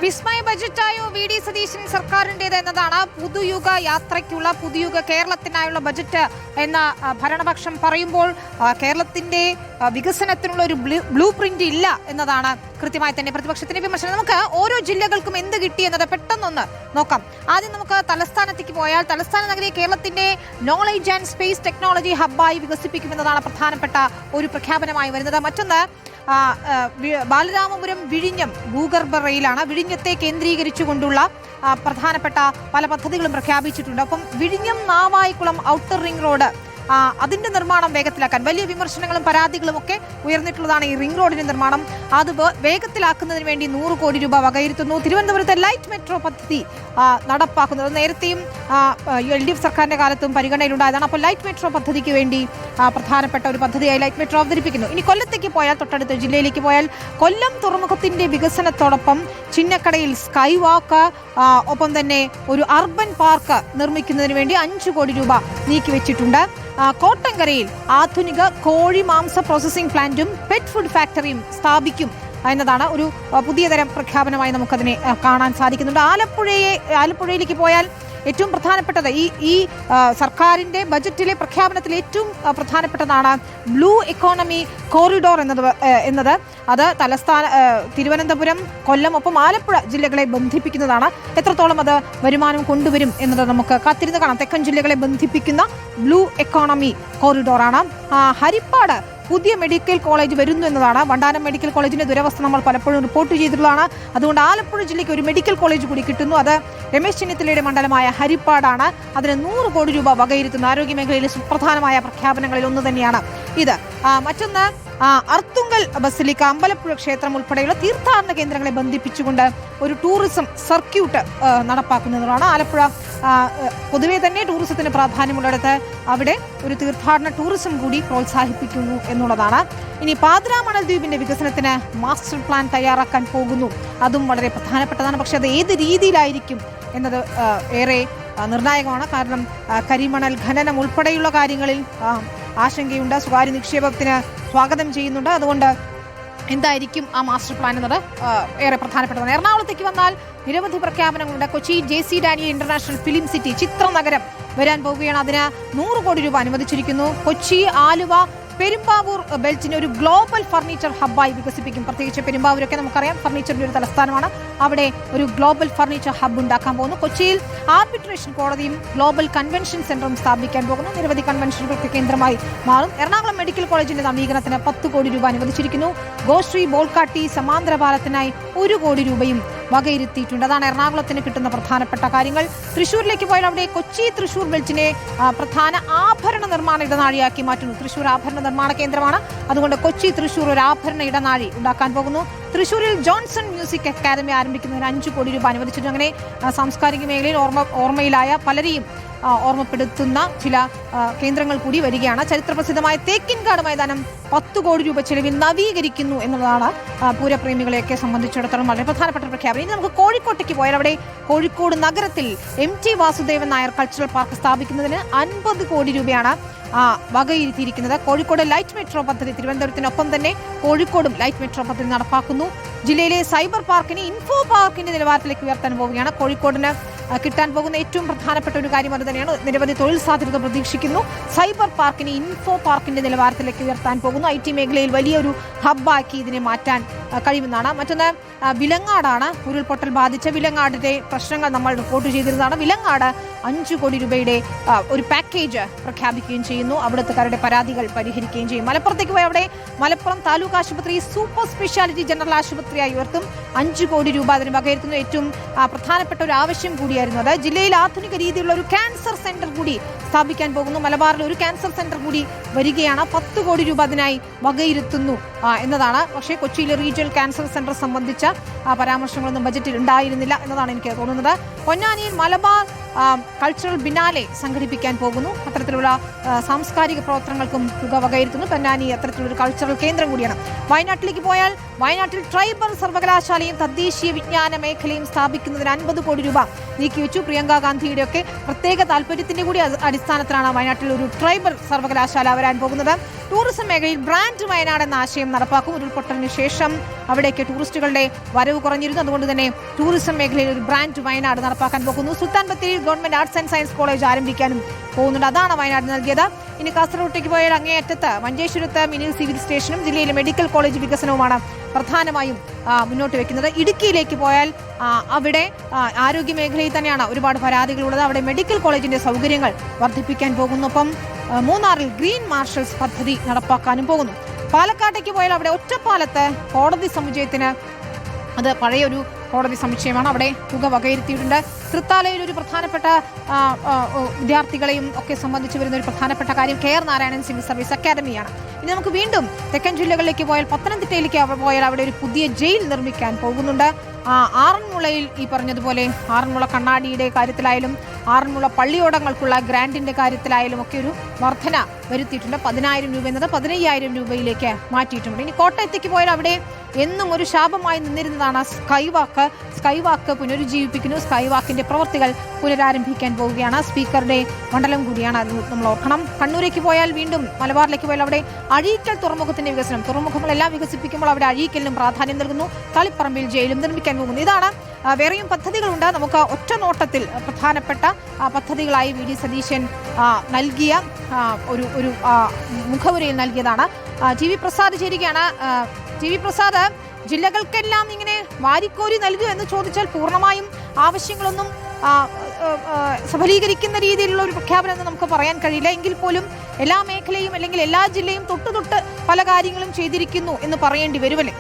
വിസ്മയ ബജറ്റായോ V D Satheesan സർക്കാരിൻ്റേത് എന്നതാണ് പുതുയുഗ യാത്രയ്ക്കുള്ള പുതുയുഗ കേരളത്തിനായുള്ള budget എന്ന ഭരണപക്ഷം പറയുമ്പോൾ കേരളത്തിന്റെ വികസനത്തിനുള്ള ഒരു ബ്ലൂ പ്രിന്റ് ഇല്ല എന്നതാണ് കൃത്യമായി തന്നെ പ്രതിപക്ഷത്തിന്റെ വിമർശനം. നമുക്ക് ഓരോ ജില്ലകൾക്കും എന്ത് കിട്ടി എന്നത് പെട്ടെന്നൊന്ന് നോക്കാം. ആദ്യം നമുക്ക് തലസ്ഥാനത്തേക്ക് പോയാൽ തലസ്ഥാന നഗരിയെ കേരളത്തിന്റെ നോളജ് ആൻഡ് സ്പേസ് ടെക്നോളജി ഹബ്ബായി വികസിപ്പിക്കുമെന്നതാണ് പ്രധാനപ്പെട്ട ഒരു പ്രഖ്യാപനമായി വരുന്നത്. മറ്റൊന്ന് ബാലരാമപുരം വിഴിഞ്ഞം ഭൂഗർഭ റെയിലാണ്. വിഴിഞ്ഞത്തെ കേന്ദ്രീകരിച്ചുകൊണ്ടുള്ള പ്രധാനപ്പെട്ട പല പദ്ധതികളും പ്രഖ്യാപിച്ചിട്ടുണ്ട്. അപ്പം വിഴിഞ്ഞം നാവായിക്കുളം ഔട്ടർ റിംഗ് റോഡ് അതിന്റെ നിർമ്മാണം വേഗത്തിലാക്കാൻ വലിയ വിമർശനങ്ങളും പരാതികളും ഒക്കെ ഉയർന്നിട്ടുള്ളതാണ് ഈ റിംഗ് റോഡിന്റെ നിർമ്മാണം. അത് വേഗത്തിലാക്കുന്നതിന് വേണ്ടി 100 കോടി രൂപ വകയിരുത്തുന്നു. തിരുവനന്തപുരത്തെ ലൈറ്റ് മെട്രോ പദ്ധതി നടപ്പാക്കുന്നത് നേരത്തെയും LDF സർക്കാരിന്റെ കാലത്തും പരിഗണനയിലുണ്ടായതാണ്. അപ്പോൾ ലൈറ്റ് മെട്രോ പദ്ധതിക്ക് വേണ്ടി പ്രധാനപ്പെട്ട ഒരു പദ്ധതിയായി ലൈറ്റ് മെട്രോ അവതരിപ്പിക്കുന്നു. ഇനി കൊല്ലത്തേക്ക് പോയാൽ, തൊട്ടടുത്ത ജില്ലയിലേക്ക് പോയാൽ, കൊല്ലം തുറമുഖത്തിന്റെ വികസനത്തോടൊപ്പം ചിന്നക്കടയിൽ സ്കൈ വാക്ക് ഒപ്പം തന്നെ ഒരു അർബൻ പാർക്ക് നിർമ്മിക്കുന്നതിന് വേണ്ടി 5 കോടി രൂപ നീക്കിവെച്ചിട്ടുണ്ട്. കോട്ടങ്കരയിൽ ആധുനിക കോഴി മാംസ പ്രോസസിംഗ് പ്ലാന്റും പെറ്റ് ഫുഡ് ഫാക്ടറിയും സ്ഥാപിക്കും എന്നതാണ് ഒരു പുതിയ തരം പ്രഖ്യാപനമായി നമുക്കതിനെ കാണാൻ സാധിക്കുന്നുണ്ട്. ആലപ്പുഴയിലേക്ക് പോയാൽ ഏറ്റവും പ്രധാനപ്പെട്ടത് ഈ സർക്കാരിന്റെ ബജറ്റിലെ പ്രഖ്യാപനത്തിൽ ഏറ്റവും പ്രധാനപ്പെട്ടതാണ് ബ്ലൂ എക്കോണമി കോറിഡോർ എന്നത് അത് തിരുവനന്തപുരം, കൊല്ലം ഒപ്പം ആലപ്പുഴ ജില്ലകളെ ബന്ധിപ്പിക്കുന്നതാണ്. എത്രത്തോളം അത് വരുമാനം കൊണ്ടുവരും എന്നത് നമുക്ക് കാത്തിരുന്ന് കാണാം. തെക്കൻ ജില്ലകളെ ബന്ധിപ്പിക്കുന്ന ബ്ലൂ എക്കോണമി കോറിഡോറാണ്. ഹരിപ്പാട് പുതിയ മെഡിക്കൽ കോളേജ് വരുന്നു എന്നതാണ്. വണ്ടാനം മെഡിക്കൽ കോളേജിന്റെ ദുരവസ്ഥ നമ്മൾ പലപ്പോഴും റിപ്പോർട്ട് ചെയ്തിട്ടുള്ളതാണ്. അതുകൊണ്ട് ആലപ്പുഴ ജില്ലയ്ക്ക് ഒരു മെഡിക്കൽ കോളേജ് കൂടി കിട്ടുന്നു. അത് രമേശ് ചെന്നിത്തലയുടെ മണ്ഡലമായ ഹരിപ്പാടാണ്. അതിന് 100 കോടി രൂപ വകയിരുത്തുന്നു. ആരോഗ്യ മേഖലയിലെ സുപ്രധാനമായ പ്രഖ്യാപനങ്ങളിൽ ഒന്ന് തന്നെയാണ് ഇത്. മറ്റൊന്ന് അർത്തുങ്കൽ ബസിലിക്ക, അമ്പലപ്പുഴ ക്ഷേത്രം ഉൾപ്പെടെയുള്ള തീർത്ഥാടന കേന്ദ്രങ്ങളെ ബന്ധിപ്പിച്ചുകൊണ്ട് ഒരു ടൂറിസം സർക്യൂട്ട് നടപ്പാക്കുന്നതാണ്. ആലപ്പുഴ പൊതുവെ തന്നെ ടൂറിസത്തിന് പ്രാധാന്യമുള്ളിടത്ത് അവിടെ ഒരു തീർത്ഥാടന ടൂറിസം കൂടി പ്രോത്സാഹിപ്പിക്കുന്നു എന്നുള്ളതാണ്. ഇനി പാതിരാമണൽ ദ്വീപിന്റെ വികസനത്തിന് മാസ്റ്റർ പ്ലാൻ തയ്യാറാക്കാൻ പോകുന്നു. അതും വളരെ പ്രധാനപ്പെട്ടതാണ്. പക്ഷെ അത് ഏത് രീതിയിലായിരിക്കും എന്നത് ഏറെ നിർണായകമാണ്. കാരണം കരിമണൽ ഖനനം ഉൾപ്പെടെയുള്ള കാര്യങ്ങളിൽ ആശങ്കയുണ്ട്. സ്വകാര്യ നിക്ഷേപത്തിന് സ്വാഗതം ചെയ്യുന്നുണ്ട്. അതുകൊണ്ട് എന്തായിരിക്കും ആ മാസ്റ്റർ പ്ലാൻ എന്നത് ഏറെ പ്രധാനപ്പെട്ടതാണ്. എറണാകുളത്തേക്ക് വന്നാൽ നിരവധി പ്രഖ്യാപനങ്ങളുണ്ട്. Kochi JC Daniel international film city ചിത്രനഗരം വരാൻ പോവുകയാണ്. അതിന് 100 കോടി രൂപ അനുവദിച്ചിരിക്കുന്നു. കൊച്ചി, ആലുവ, പെരുമ്പാവൂർ ബെൽറ്റിനെ ഒരു ഗ്ലോബൽ ഫർണിച്ചർ ഹബ്ബായി വികസിപ്പിക്കും. പ്രത്യേകിച്ച് പെരുമ്പാവൂരൊക്കെ നമുക്കറിയാം ഫർണിച്ചറിന്റെ ഒരു തലസ്ഥാനമാണ്. അവിടെ ഒരു ഗ്ലോബൽ ഫർണിച്ചർ ഹബ്ബ് ഉണ്ടാക്കാൻ പോകുന്നു. കൊച്ചിയിൽ ആർബിട്രേഷൻ കോടതിയും ഗ്ലോബൽ കൺവെൻഷൻ സെന്ററും സ്ഥാപിക്കാൻ പോകുന്നു. നിരവധി കൺവെൻഷനുകൾക്ക് കേന്ദ്രമായി മാറും. എറണാകുളം മെഡിക്കൽ കോളേജിന്റെ നവീകരണത്തിന് 10 കോടി രൂപ അനുവദിച്ചിരിക്കുന്നു. ഗോശ്രീ ബോൾക്കാട്ടി സമാന്തര പാലത്തിനായി 1 കോടി രൂപയും വകയിരുത്തിയിട്ടുണ്ട്. അതാണ് എറണാകുളത്തിന് കിട്ടുന്ന പ്രധാനപ്പെട്ട കാര്യങ്ങൾ. തൃശ്ശൂരിലേക്ക് പോയാൽ അവിടെ കൊച്ചി തൃശ്ശൂർ ബെൽറ്റിനെ പ്രധാന ആഭരണ നിർമ്മാണ ഇടനാഴിയാക്കി മാറ്റുന്നു. തൃശ്ശൂർ ആഭരണ നിർമ്മാണ കേന്ദ്രമാണ്. അതുകൊണ്ട് കൊച്ചി തൃശ്ശൂർ ഒരു ആഭരണ ഇടനാഴി ഉണ്ടാക്കാൻ പോകുന്നു. തൃശ്ശൂരിൽ ജോൺസൺ മ്യൂസിക് അക്കാദമി ആരംഭിക്കുന്നതിന് 5 കോടി രൂപ അനുവദിച്ചിട്ടുണ്ട്. അങ്ങനെ സാംസ്കാരിക മേഖലയിൽ ഓർമ്മയിലായ പലരെയും ഓർമ്മപ്പെടുത്തുന്ന ചില കേന്ദ്രങ്ങൾ കൂടി വരികയാണ്. ചരിത്രപ്രസിദ്ധമായ തേക്കിൻകാട് മൈതാനം 10 കോടി രൂപ ചെലവിൽ നവീകരിക്കുന്നു എന്നുള്ളതാണ് പൂരപ്രേമികളെയൊക്കെ സംബന്ധിച്ചിടത്തോളം വളരെ പ്രധാനപ്പെട്ട പ്രഖ്യാപനം. ഇനി നമുക്ക് കോഴിക്കോട്ടേക്ക് പോയാൽ അവിടെ കോഴിക്കോട് നഗരത്തിൽ MT Vasudevan Nair cultural park സ്ഥാപിക്കുന്നതിന് 50 കോടി രൂപയാണ് വകയിരുത്തിയിരിക്കുന്നത്. കോഴിക്കോട് ലൈറ്റ് മെട്രോ പദ്ധതി തിരുവനന്തപുരത്തിനൊപ്പം തന്നെ കോഴിക്കോടും ലൈറ്റ് മെട്രോ പദ്ധതി നടപ്പാക്കുന്നു. ജില്ലയിലെ സൈബർ പാർക്കിനെ ഇൻഫോ പാർക്കിന്റെ നിലവാരത്തിലേക്ക് ഉയർത്താൻ പോവുകയാണ്. കോഴിക്കോടിന് കിട്ടാൻ പോകുന്ന ഏറ്റവും പ്രധാനപ്പെട്ട ഒരു കാര്യം അത് തന്നെയാണ്. നിരവധി തൊഴിൽ സാധ്യത പ്രതീക്ഷിക്കുന്നു. സൈബർ പാർക്കിനെ ഇൻഫോ പാർക്കിന്റെ നിലവാരത്തിലേക്ക് ഉയർത്താൻ പോകുന്നു. IT മേഖലയിൽ വലിയൊരു ഹബ്ബാക്കി ഇതിനെ മാറ്റാൻ കഴിയുമെന്നാണ്. മറ്റൊന്ന് വിലങ്ങാടാണ്. ഉരുൾപൊട്ടൽ ബാധിച്ച വിലങ്ങാടിന്റെ പ്രശ്നങ്ങൾ നമ്മൾ റിപ്പോർട്ട് ചെയ്തിരുന്നതാണ്. വിലങ്ങാട് 5 കോടി രൂപയുടെ ഒരു പാക്കേജ് പ്രഖ്യാപിക്കുകയും ചെയ്യുന്നു. അവിടുത്തുകാരുടെ പരാതികൾ പരിഹരിക്കുകയും ചെയ്യും. മലപ്പുറത്തേക്ക് പോയി അവിടെ മലപ്പുറം താലൂക്ക് ആശുപത്രി സൂപ്പർ സ്പെഷ്യാലിറ്റി ജനറൽ ആശുപത്രിയായി ഉയർത്തും. 5 കോടി രൂപ അതിന് വകയിരുത്തുന്നു. ഏറ്റവും പ്രധാനപ്പെട്ട ഒരു ആവശ്യം കൂടിയായിരുന്നു അത്. ജില്ലയിൽ ആധുനിക രീതിയിലുള്ള ഒരു ക്യാൻസർ സെന്റർ കൂടി സ്ഥാപിക്കാൻ പോകുന്നു. മലബാറിൽ ഒരു ക്യാൻസർ സെന്റർ കൂടി വരികയാണ്. 10 കോടി രൂപ അതിനായി വകയിരുത്തുന്നു എന്നതാണ്. പക്ഷേ കൊച്ചിയിലെ റീജിയണൽ ക്യാൻസർ സെന്റർ സംബന്ധിച്ച പരാമർശങ്ങളൊന്നും ബജറ്റിൽ ഉണ്ടായിരുന്നില്ല എന്നതാണ് എനിക്ക് തോന്നുന്നത്. പൊന്നാനിയിൽ മലബാർ കൾച്ചറൽ ബിനാലെ സംഘടിപ്പിക്കാൻ പോകുന്നു. അത്തരത്തിലുള്ള സാംസ്കാരിക പ്രവർത്തനങ്ങൾക്കും തുക വകയിരുത്തുന്നു. പൊന്നാനി അത്തരത്തിലൊരു കൾച്ചറൽ കേന്ദ്രം കൂടിയാണ്. വയനാട്ടിലേക്ക് പോയാൽ വയനാട്ടിൽ ട്രൈബൽ സർവകലാശാലയും തദ്ദേശീയ വിജ്ഞാന മേഖലയും സ്ഥാപിക്കുന്നതിന് 50 കോടി രൂപ നീക്കിവെച്ചു. പ്രിയങ്ക ഗാന്ധിയുടെ ഒക്കെ പ്രത്യേക താല്പര്യത്തിന്റെ കൂടി അടിസ്ഥാനത്തിലാണ് വയനാട്ടിൽ ഒരു ട്രൈബൽ സർവകലാശാല വരാൻ പോകുന്നത്. ടൂറിസം മേഖലയിൽ ബ്രാൻഡ് വയനാട് എന്ന ആശയം നടപ്പാക്കും. ഉരുൾപൊട്ടലിന് ശേഷം അവിടേക്ക് ടൂറിസ്റ്റുകളുടെ വരവ് കുറഞ്ഞിരുന്നു. അതുകൊണ്ട് തന്നെ ടൂറിസം മേഖലയിൽ ഒരു ബ്രാൻഡ് വയനാട് നടപ്പാക്കാൻ പോകുന്നു. സുൽത്താൻ ബത്തേരിയിൽ government arts and science college ആരംഭിക്കാനും പോകുന്നുണ്ട്. അതാണ് വയനാട് നൽകിയത്. ഇനി കാസർഗോട്ടേക്ക് പോയാൽ അങ്ങേയറ്റത്ത് മഞ്ചേശ്വരത്ത് മിനി സിവിൽ സ്റ്റേഷനും ജില്ലയിലെ മെഡിക്കൽ കോളേജ് വികസനവുമാണ് പ്രധാനമായും മുന്നോട്ട് വെക്കുന്നത്. ഇടുക്കിയിലേക്ക് പോയാൽ അവിടെ ആരോഗ്യ മേഖലയിൽ തന്നെയാണ് ഒരുപാട് പരാതികളുള്ളത്. അവിടെ മെഡിക്കൽ കോളേജിന്റെ സൗകര്യങ്ങൾ വർദ്ധിപ്പിക്കാൻ പോകുന്നു. ഒപ്പം മൂന്നാറിൽ ഗ്രീൻ മാർഷൽസ് പദ്ധതി നടപ്പാക്കാനും പോകുന്നു. പാലക്കാട്ടേക്ക് പോയാൽ അവിടെ ഒറ്റപ്പാലത്ത് കോടതി സമുച്ചയത്തിന്, അത് പഴയൊരു കോടതി സമുച്ചയമാണ്, അവിടെ തുക വകയിരുത്തിയിട്ടുണ്ട്. തൃത്താലയിൽ ഒരു പ്രധാനപ്പെട്ട വിദ്യാർത്ഥികളെയും ഒക്കെ സംബന്ധിച്ച് വരുന്ന ഒരു പ്രധാനപ്പെട്ട കാര്യം കെആർ നാരായണൻ സിവിൽ സർവീസ് അക്കാദമിയാണ്. ഇനി നമുക്ക് വീണ്ടും തെക്കൻ ജില്ലകളിലേക്ക് പോയാൽ പത്തനംതിട്ടയിലേക്ക് പോയാൽ അവിടെ ഒരു പുതിയ ജയിൽ നിർമ്മിക്കാൻ പോകുന്നുണ്ട്. ആറന്മുളയിൽ ഈ പറഞ്ഞതുപോലെ ആറന്മുള കണ്ണാടിയുടെ കാര്യത്തിലായാലും ആറന്മുള പള്ളിയോടങ്ങൾക്കുള്ള ഗ്രാൻഡിന്റെ കാര്യത്തിലായാലും ഒക്കെ ഒരു വർധന വരുത്തിയിട്ടുണ്ട്. 10,000 രൂപ എന്നത് 15,000 രൂപയിലേക്ക് മാറ്റിയിട്ടുണ്ട്. ഇനി കോട്ടയത്തേക്ക് പോയാൽ അവിടെ എന്നും ഒരു ശാപമായി നിന്നിരുന്നതാണ് സ്കൈവാക്ക് പുനരുജ്ജീവിപ്പിക്കുന്നു. സ്കൈവാക്കിന്റെ പ്രവൃത്തികൾ പുനരാരംഭിക്കാൻ പോവുകയാണ്. സ്പീക്കറുടെ മണ്ഡലം കൂടിയാണ്, അത് നമ്മൾ ഓർക്കണം. കണ്ണൂരേക്ക് പോയാൽ വീണ്ടും മലബാറിലേക്ക് പോയാൽ അവിടെ അഴീക്കൽ തുറമുഖത്തിന്റെ വികസനം, തുറമുഖങ്ങളെല്ലാം വികസിപ്പിക്കുമ്പോൾ അവിടെ അഴീക്കലിനും പ്രാധാന്യം നൽകുന്നു. തളിപ്പറമ്പിൽ ജയിലും നിർമ്മിക്കാൻ പോകുന്നു. ഇതാണ് വേറെയും പദ്ധതികളുണ്ട്. നമുക്ക് ഒറ്റ നോട്ടത്തിൽ പ്രധാനപ്പെട്ട പദ്ധതികളായി വി.ഡി. സതീശൻ നൽകിയ ഒരു മുഖവുരയിൽ നൽകിയതാണ്. ടി.വി. പ്രസാദ് ചേരുകയാണ്. ടി.വി. പ്രസാദ്, ജില്ലകൾക്കെല്ലാം ഇങ്ങനെ വാരിക്കോരി നൽകുക എന്ന് ചോദിച്ചാൽ പൂർണ്ണമായും ആവശ്യങ്ങളൊന്നും സഫലീകരിക്കുന്ന രീതിയിലുള്ള ഒരു പ്രഖ്യാപനം എന്ന് നമുക്ക് പറയാൻ കഴിയില്ല. എങ്കിൽ പോലും എല്ലാ മേഖലയും അല്ലെങ്കിൽ എല്ലാ ജില്ലയും തൊട്ട് പല കാര്യങ്ങളും ചെയ്തിരിക്കുന്നു എന്ന് പറയേണ്ടി വരുമല്ലേ?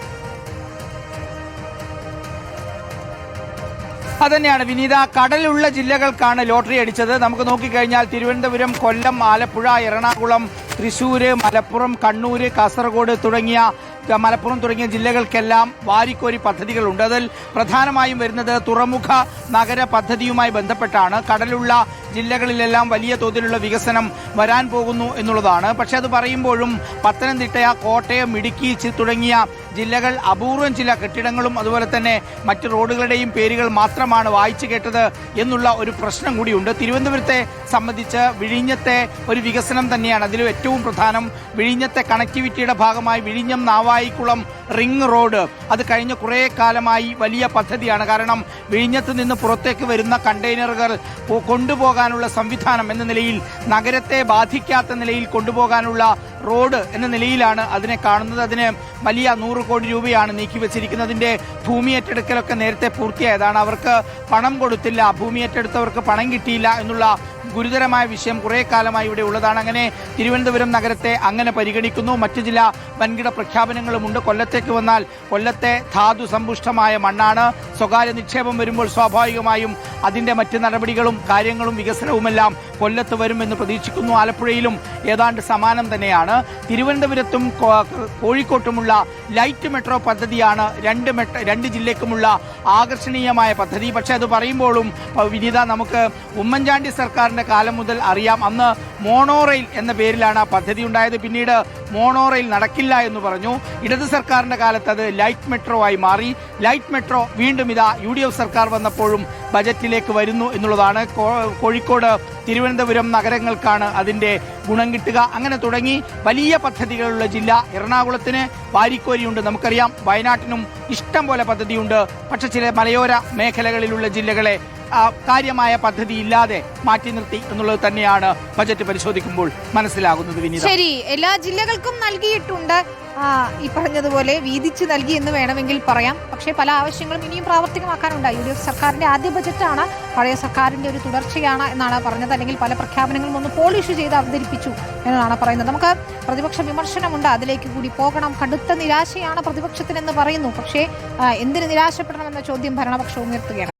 അതന്നെയാണ് വിനീത. കടലുള്ള ജില്ലകൾക്കാണ് ലോട്ടറി അടിച്ചത്. നമുക്ക് നോക്കിക്കഴിഞ്ഞാൽ തിരുവനന്തപുരം, കൊല്ലം, ആലപ്പുഴ, എറണാകുളം, തൃശ്ശൂര്, മലപ്പുറം, കണ്ണൂര്, കാസർഗോഡ് മലപ്പുറം തുടങ്ങിയ ജില്ലകൾക്കെല്ലാം വാരിക്കോരി പദ്ധതികളുണ്ട്. അതിൽ പ്രധാനമായും വരുന്നത് തുറമുഖ നഗര പദ്ധതിയുമായി ബന്ധപ്പെട്ടാണ്. കടലുള്ള ജില്ലകളിലെല്ലാം വലിയ തോതിലുള്ള വികസനം വരാൻ പോകുന്നു എന്നുള്ളതാണ്. പക്ഷെ അത് പറയുമ്പോഴും പത്തനംതിട്ട, കോട്ടയം, ഇടുക്കി തുടങ്ങിയ ജില്ലകൾ അപൂർവം ചില കെട്ടിടങ്ങളും അതുപോലെ തന്നെ മറ്റ് റോഡുകളുടെയും പേരുകൾ മാത്രമാണ് വായിച്ചു കേട്ടത് എന്നുള്ള ഒരു പ്രശ്നം കൂടിയുണ്ട്. തിരുവനന്തപുരത്തെ സംബന്ധിച്ച് വിഴിഞ്ഞത്തെ ഒരു വികസനം തന്നെയാണ് അതിലും ഏറ്റവും പ്രധാനം. വിഴിഞ്ഞത്തെ കണക്ടിവിറ്റിയുടെ ഭാഗമായി വിഴിഞ്ഞം നാവായിക്കുളം റിംഗ് റോഡ് അത് കഴിഞ്ഞ കുറേ കാലമായി വലിയ പദ്ധതിയാണ്. കാരണം വിഴിഞ്ഞത്ത് നിന്ന് പുറത്തേക്ക് വരുന്ന കണ്ടെയ്നറുകൾ കൊണ്ടുപോകാനുള്ള സംവിധാനം എന്ന നിലയിൽ നഗരത്തെ ബാധിക്കാത്ത നിലയിൽ കൊണ്ടുപോകാനുള്ള റോഡ് എന്ന നിലയിലാണ് അതിനെ കാണുന്നത്. അതിന് വലിയ 100 കോടി രൂപയാണ് നീക്കിവെച്ചിരിക്കുന്നത്. അതിന്റെ ഭൂമി ഏറ്റെടുക്കലൊക്കെ നേരത്തെ പൂർത്തിയായതാണ്. അവർക്ക് പണം കൊടുത്തില്ല, ഭൂമി ഏറ്റെടുത്തവർക്ക് പണം കിട്ടിയില്ല എന്നുള്ള ഗുരുതരമായ വിഷയം കുറേ കാലമായി ഇവിടെ ഉള്ളതാണ്. അങ്ങനെ തിരുവനന്തപുരം നഗരത്തെ അങ്ങനെ പരിഗണിക്കുന്നു. മറ്റു ചില വൻകിട പ്രഖ്യാപനങ്ങളുമുണ്ട്. കൊല്ലത്തേക്ക് വന്നാൽ കൊല്ലത്തെ ധാതു സമ്പുഷ്ടമായ മണ്ണാണ്. സ്വകാര്യ നിക്ഷേപം വരുമ്പോൾ സ്വാഭാവികമായും അതിന്റെ മറ്റ് നടപടികളും കാര്യങ്ങളും വികസനവുമെല്ലാം കൊല്ലത്ത് വരുമെന്ന് പ്രതീക്ഷിക്കുന്നു. ആലപ്പുഴയിലും ഏതാണ്ട് സമാനം തന്നെയാണ്. തിരുവനന്തപുരത്തും കോഴിക്കോട്ടുമുള്ള ലൈറ്റ് മെട്രോ പദ്ധതിയാണ് രണ്ട് ജില്ലയ്ക്കുമുള്ള ആകർഷണീയമായ പദ്ധതി. പക്ഷെ അത് പറയുമ്പോഴും വിനീത, നമുക്ക് ഉമ്മൻചാണ്ടി സർക്കാരിന്റെ കാലം മുതൽ അറിയാം, അന്ന് മോണോറെയിൽ എന്ന പേരിലാണ് ആ പദ്ധതി ഉണ്ടായത്. പിന്നീട് മോണോറെയിൽ നടക്കില്ല എന്ന് പറഞ്ഞു. ഇടത് സർക്കാരിന്റെ കാലത്ത് അത് ലൈറ്റ് മെട്രോ ആയി മാറി. ലൈറ്റ് മെട്രോ വീണ്ടും ഇതാ UDF സർക്കാർ വന്നപ്പോഴും ബജറ്റിലേക്ക് വരുന്നു എന്നുള്ളതാണ്. കോഴിക്കോട്, തിരുവനന്തപുരം നഗരങ്ങൾക്കാണ് അതിന്റെ ഗുണം കിട്ടുക. അങ്ങനെ തുടങ്ങി വലിയ പദ്ധതികളുള്ള ജില്ല. എറണാകുളത്തിന് വാരിക്കോരിയുണ്ട്, നമുക്കറിയാം. വയനാട്ടിനും ഇഷ്ടം പോലെ പദ്ധതിയുണ്ട്. പക്ഷെ ചില മലയോര മേഖലകളിലുള്ള ജില്ലകളെ കാര്യമായ പദ്ധതി ഇല്ലാതെ മാറ്റി നിർത്തി എന്നുള്ളത് തന്നെയാണ് ബജറ്റ് പരിശോധിക്കുമ്പോൾ മനസ്സിലാകുന്നത്. വിനീത, ശരി, എല്ലാ ജില്ലകൾക്കും നൽകിയിട്ടുണ്ട്. ഈ പറഞ്ഞതുപോലെ വീതിച്ച് നൽകി എന്ന് വേണമെങ്കിൽ പറയാം. പക്ഷേ പല ആവശ്യങ്ങളും ഇനിയും പ്രാവർത്തികമാക്കാനുണ്ട്. UDF സർക്കാരിന്റെ ആദ്യ ബജറ്റാണ്, പഴയ സർക്കാരിന്റെ ഒരു തുടർച്ചയാണ് എന്നാണ് പറഞ്ഞത്. അല്ലെങ്കിൽ പല പ്രഖ്യാപനങ്ങളും ഒന്ന് പോളിഷ് ചെയ്ത് അവതരിപ്പിച്ചു എന്നതാണ് പറയുന്നത്. നമുക്ക് പ്രതിപക്ഷ വിമർശനമുണ്ട്, അതിലേക്ക് കൂടി പോകണം. കടുത്ത നിരാശയാണ് പ്രതിപക്ഷത്തിനെന്ന് പറയുന്നു. പക്ഷേ എന്തിന് നിരാശപ്പെടണമെന്ന ചോദ്യം ഭരണപക്ഷം ഉയർത്തുകയാണ്.